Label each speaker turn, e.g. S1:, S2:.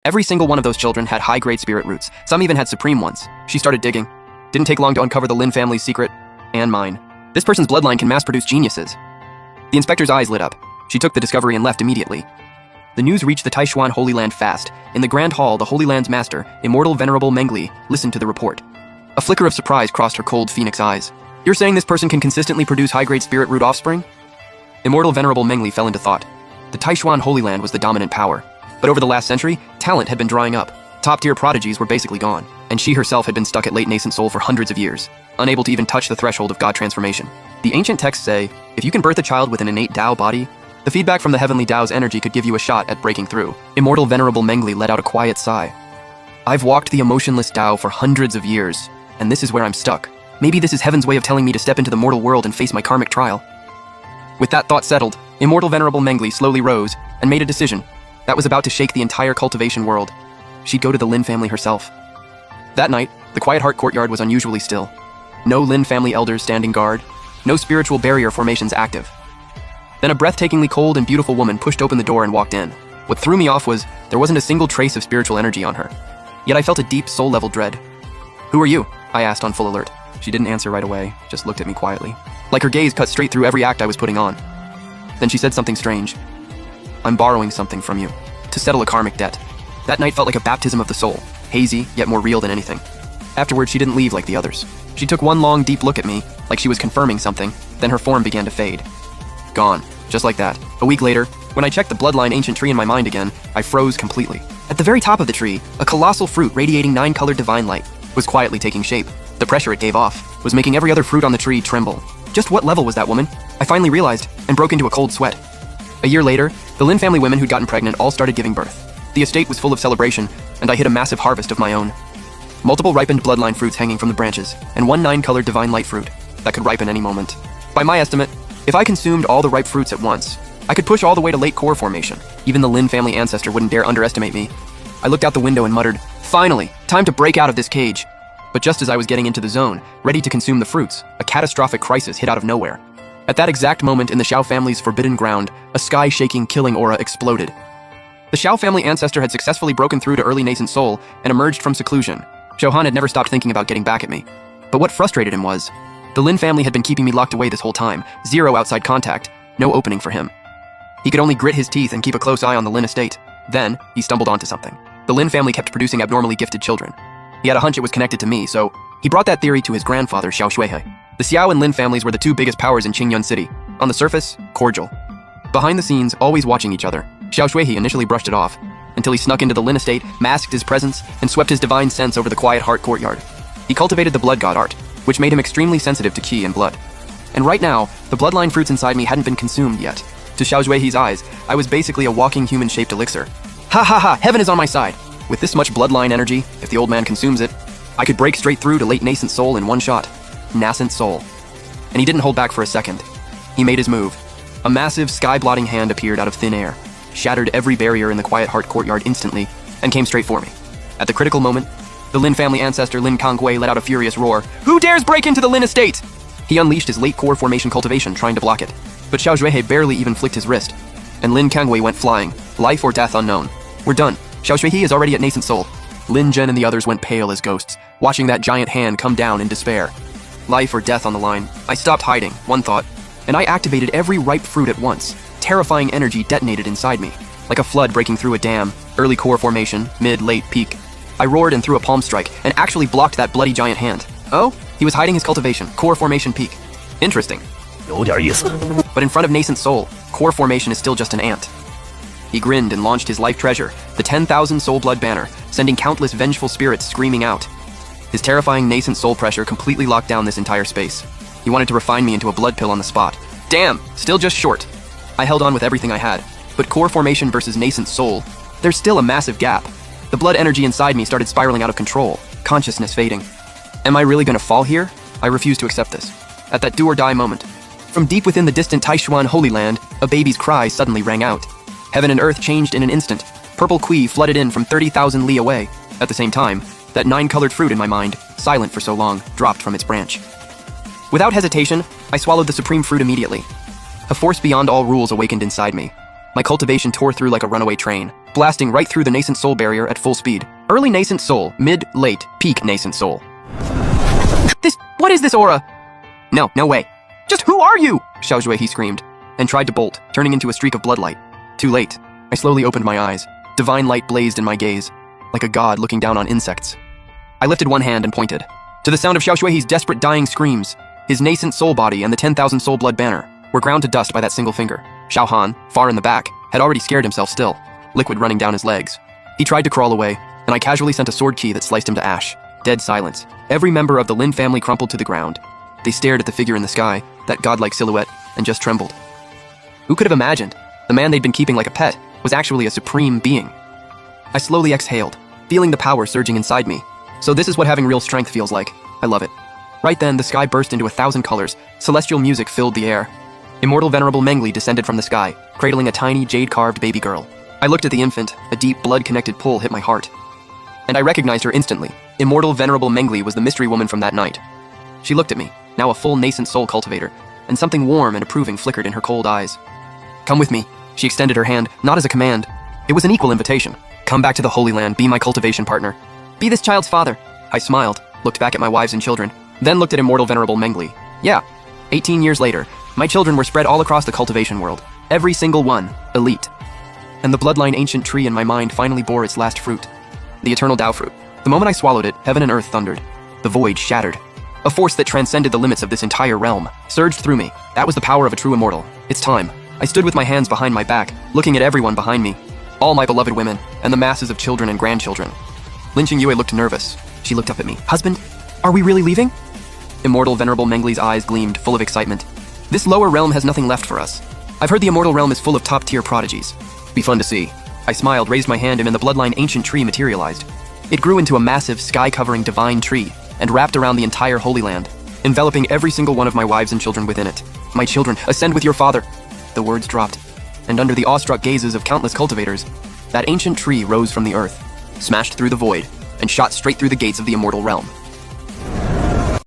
S1: Every single one of those children had high-grade spirit roots. Some even had supreme ones. She started digging. Didn't take long to uncover the Lin family's secret, and mine. This person's bloodline can mass-produce geniuses. The inspector's eyes lit up. She took the discovery and left immediately. The news reached the Taishuan Holy Land fast. In the Grand Hall, the Holy Land's master, immortal Venerable Mengli, listened to the report. A flicker of surprise crossed her cold phoenix eyes. You're saying this person can consistently produce high-grade spirit root offspring? Immortal Venerable Mengli fell into thought. The Taishuan Holy Land was the dominant power. But over the last century, talent had been drying up. Top-tier prodigies were basically gone, and she herself had been stuck at late nascent soul for hundreds of years, unable to even touch the threshold of God transformation. The ancient texts say, if you can birth a child with an innate Tao body, the feedback from the heavenly Tao's energy could give you a shot at breaking through. Immortal Venerable Mengli let out a quiet sigh. I've walked the emotionless Tao for hundreds of years, and this is where I'm stuck. Maybe this is heaven's way of telling me to step into the mortal world and face my karmic trial. With that thought settled, Immortal Venerable Mengli slowly rose and made a decision that was about to shake the entire cultivation world. She'd go to the Lin family herself. That night, the Quiet Heart courtyard was unusually still. No Lin family elders standing guard, no spiritual barrier formations active. Then a breathtakingly cold and beautiful woman pushed open the door and walked in. What threw me off was there wasn't a single trace of spiritual energy on her. Yet I felt a deep soul-level dread. Who are you? I asked on full alert. She didn't answer right away, just looked at me quietly. Like her gaze cut straight through every act I was putting on. Then she said something strange. I'm borrowing something from you, to settle a karmic debt. That night felt like a baptism of the soul, hazy, yet more real than anything. Afterward, she didn't leave like the others. She took one long, deep look at me, like she was confirming something, then her form began to fade. Gone, just like that. A week later, when I checked the bloodline ancient tree in my mind again, I froze completely. At the very top of the tree, a colossal fruit radiating 9-colored divine light was quietly taking shape. The pressure it gave off was making every other fruit on the tree tremble. Just what level was that woman? I finally realized, and broke into a cold sweat. A year later, the Lin family women who'd gotten pregnant all started giving birth. The estate was full of celebration, and I hit a massive harvest of my own. Multiple ripened bloodline fruits hanging from the branches, and one 9-colored divine light fruit that could ripen any moment. By my estimate, if I consumed all the ripe fruits at once, I could push all the way to late core formation. Even the Lin family ancestor wouldn't dare underestimate me. I looked out the window and muttered, finally, time to break out of this cage. But just as I was getting into the zone, ready to consume the fruits, a catastrophic crisis hit out of nowhere. At that exact moment in the Xiao family's forbidden ground, a sky-shaking killing aura exploded. The Xiao family ancestor had successfully broken through to early nascent soul and emerged from seclusion. Xiaohan had never stopped thinking about getting back at me. But what frustrated him was, the Lin family had been keeping me locked away this whole time, zero outside contact, no opening for him. He could only grit his teeth and keep a close eye on the Lin estate. Then, he stumbled onto something. The Lin family kept producing abnormally gifted children. He had a hunch it was connected to me, so he brought that theory to his grandfather, Xiao Shuihe. The Xiao and Lin families were the two biggest powers in Qingyun City. On the surface, cordial. Behind the scenes, always watching each other. Xiao Shuihe initially brushed it off, until he snuck into the Lin estate, masked his presence, and swept his divine sense over the Quiet Heart courtyard. He cultivated the blood god art, which made him extremely sensitive to qi and blood. And right now, the bloodline fruits inside me hadn't been consumed yet. To Xiao Shuihe's eyes, I was basically a walking human-shaped elixir. Ha ha ha, heaven is on my side! With this much bloodline energy, if the old man consumes it, I could break straight through to late nascent soul in one shot. Nascent soul. And he didn't hold back for a second. He made his move. A massive, sky-blotting hand appeared out of thin air, shattered every barrier in the Quiet Heart courtyard instantly, and came straight for me. At the critical moment, the Lin family ancestor Lin Kangwei let out a furious roar. Who dares break into the Lin estate? He unleashed his late core formation cultivation, trying to block it. But Xiao Shuihe barely even flicked his wrist, and Lin Kangwei went flying, life or death unknown. We're done. Xiao Shuihe is already at nascent soul. Lin Zhen and the others went pale as ghosts, watching that giant hand come down in despair. Life or death on the line. I stopped hiding, one thought, and I activated every ripe fruit at once. Terrifying energy detonated inside me, like a flood breaking through a dam, early core formation, mid, late peak. I roared and threw a palm strike, and actually blocked that bloody giant hand. Oh, he was hiding his cultivation, core formation peak. Interesting. But in front of nascent soul, core formation is still just an ant. He grinned and launched his life treasure, the 10,000 soul blood banner, sending countless vengeful spirits screaming out. His terrifying nascent soul pressure completely locked down this entire space. He wanted to refine me into a blood pill on the spot. Damn, still just short. I held on with everything I had, but core formation versus nascent soul, there's still a massive gap. The blood energy inside me started spiraling out of control, consciousness fading. Am I really gonna fall here? I refused to accept this. At that do-or-die moment, from deep within the distant Taishuan Holy Land, a baby's cry suddenly rang out. Heaven and earth changed in an instant. Purple Kui flooded in from 30,000 li away. At the same time, that 9-colored fruit in my mind, silent for so long, dropped from its branch. Without hesitation, I swallowed the supreme fruit immediately. A force beyond all rules awakened inside me. My cultivation tore through like a runaway train. blasting right through the nascent soul barrier at full speed. Early nascent soul, mid, late, peak nascent soul. What is this aura? No way. Just who are you? Xiaozhui, he screamed, and tried to bolt, turning into a streak of bloodlight. Too late. I slowly opened my eyes. Divine light blazed in my gaze, like a god looking down on insects. I lifted one hand and pointed. To the sound of Xiaoshui's desperate dying screams, his nascent soul body and the 10,000 soul blood banner were ground to dust by that single finger. Xiao Han, far in the back, had already scared himself still, liquid running down his legs. He tried to crawl away, and I casually sent a sword key that sliced him to ash. Dead silence. Every member of the Lin family crumpled to the ground. They stared at the figure in the sky, that godlike silhouette, and just trembled. Who could have imagined? The man they'd been keeping like a pet was actually a supreme being. I slowly exhaled, feeling the power surging inside me. So this is what having real strength feels like. I love it. Right then, the sky burst into 1,000 colors. Celestial music filled the air. Immortal Venerable Mengli descended from the sky, cradling a tiny jade-carved baby girl. I looked at the infant. A deep, blood-connected pull hit my heart. And I recognized her instantly. Immortal Venerable Mengli was the mystery woman from that night. She looked at me, now a full nascent soul cultivator, and something warm and approving flickered in her cold eyes. Come with me. She extended her hand, not as a command. It was an equal invitation. Come back to the Holy Land, be my cultivation partner. Be this child's father. I smiled, looked back at my wives and children, then looked at Immortal Venerable Mengli. Yeah, 18 years later, my children were spread all across the cultivation world. Every single one, elite. And the bloodline ancient tree in my mind finally bore its last fruit. The eternal Tao fruit. The moment I swallowed it, heaven and earth thundered. The void shattered. A force that transcended the limits of this entire realm surged through me. That was the power of a true immortal. It's time. I stood with my hands behind my back, looking at everyone behind me. All my beloved women, and the masses of children and grandchildren. Lin Qingyue looked nervous. She looked up at me. Husband, are we really leaving? Immortal Venerable Mengli's eyes gleamed, full of excitement. This lower realm has nothing left for us. I've heard the immortal realm is full of top-tier prodigies. Be fun to see. I smiled, raised my hand, and then the bloodline ancient tree materialized. It grew into a massive, sky-covering divine tree, and wrapped around the entire Holy Land, enveloping every single one of my wives and children within it. My children, ascend with your father. The words dropped, and under the awestruck gazes of countless cultivators, that ancient tree rose from the earth, smashed through the void, and shot straight through the gates of the immortal realm.